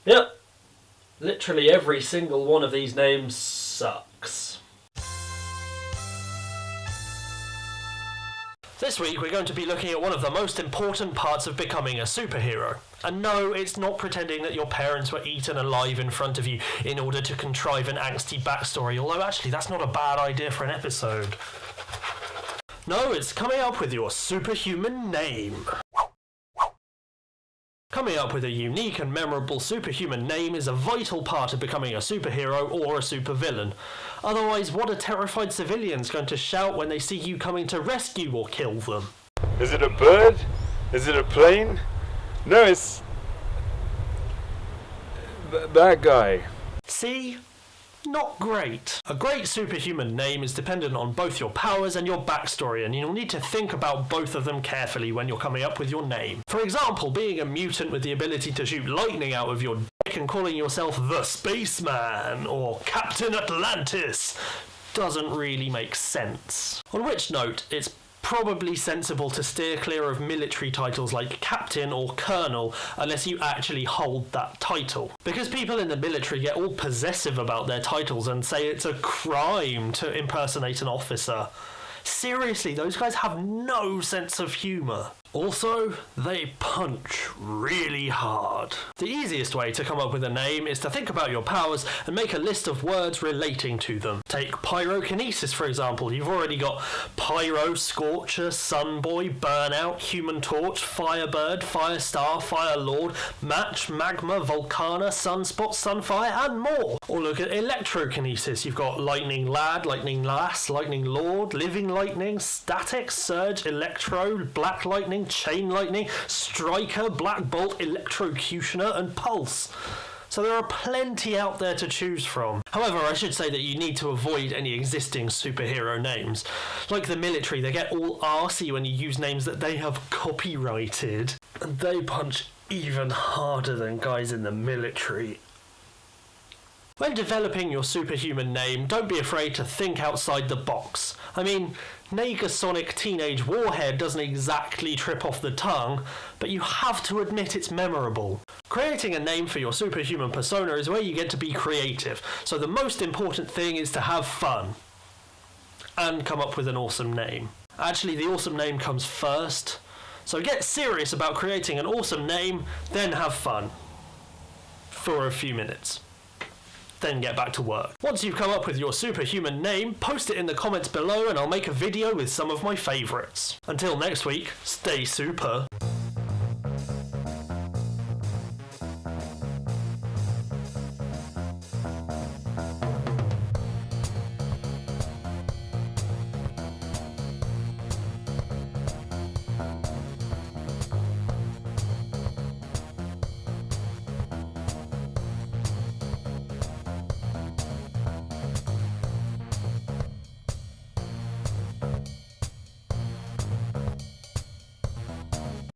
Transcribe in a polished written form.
Yep. Literally every single one of these names sucks. This week we're going to be looking at one of the most important parts of becoming a superhero. And no, it's not pretending that your parents were eaten alive in front of you in order to contrive an angsty backstory, although actually that's not a bad idea for an episode. No, it's coming up with your superhuman name. Coming up with a unique and memorable superhuman name is a vital part of becoming a superhero or a supervillain. Otherwise, what are terrified civilians going to shout when they see you coming to rescue or kill them? Is it a bird? Is it a plane? No, it's that guy. See? Not great. A great superhuman name is dependent on both your powers and your backstory, and you'll need to think about both of them carefully when you're coming up with your name. For example, being a mutant with the ability to shoot lightning out of your dick and calling yourself the Spaceman or Captain Atlantis doesn't really make sense. On which note, it's probably sensible to steer clear of military titles like Captain or Colonel unless you actually hold that title. Because people in the military get all possessive about their titles and say it's a crime to impersonate an officer. Seriously, those guys have no sense of humour. Also, they punch really hard. The easiest way to come up with a name is to think about your powers and make a list of words relating to them. Take pyrokinesis, for example. You've already got Pyro, Scorcher, Sunboy, Burnout, Human Torch, Firebird, Firestar, Firelord, Match, Magma, Volcana, Sunspot, Sunfire, and more. Or look at electrokinesis. You've got Lightning Lad, Lightning Lass, Lightning Lord, Living Lightning, Static, Surge, Electro, Black Lightning, Chain Lightning, Striker, Black Bolt, Electrocutioner, and Pulse. So there are plenty out there to choose from. However, I should say that you need to avoid any existing superhero names. Like the military, they get all arsey when you use names that they have copyrighted. And they punch even harder than guys in the military. When developing your superhuman name, don't be afraid to think outside the box. I mean, Negasonic Teenage Warhead doesn't exactly trip off the tongue, but you have to admit it's memorable. Creating a name for your superhuman persona is where you get to be creative, so the most important thing is to have fun. And come up with an awesome name. Actually, the awesome name comes first, so get serious about creating an awesome name, then have fun. For a few minutes. Then get back to work. Once you've come up with your superhuman name, post it in the comments below and I'll make a video with some of my favourites. Until next week, stay super.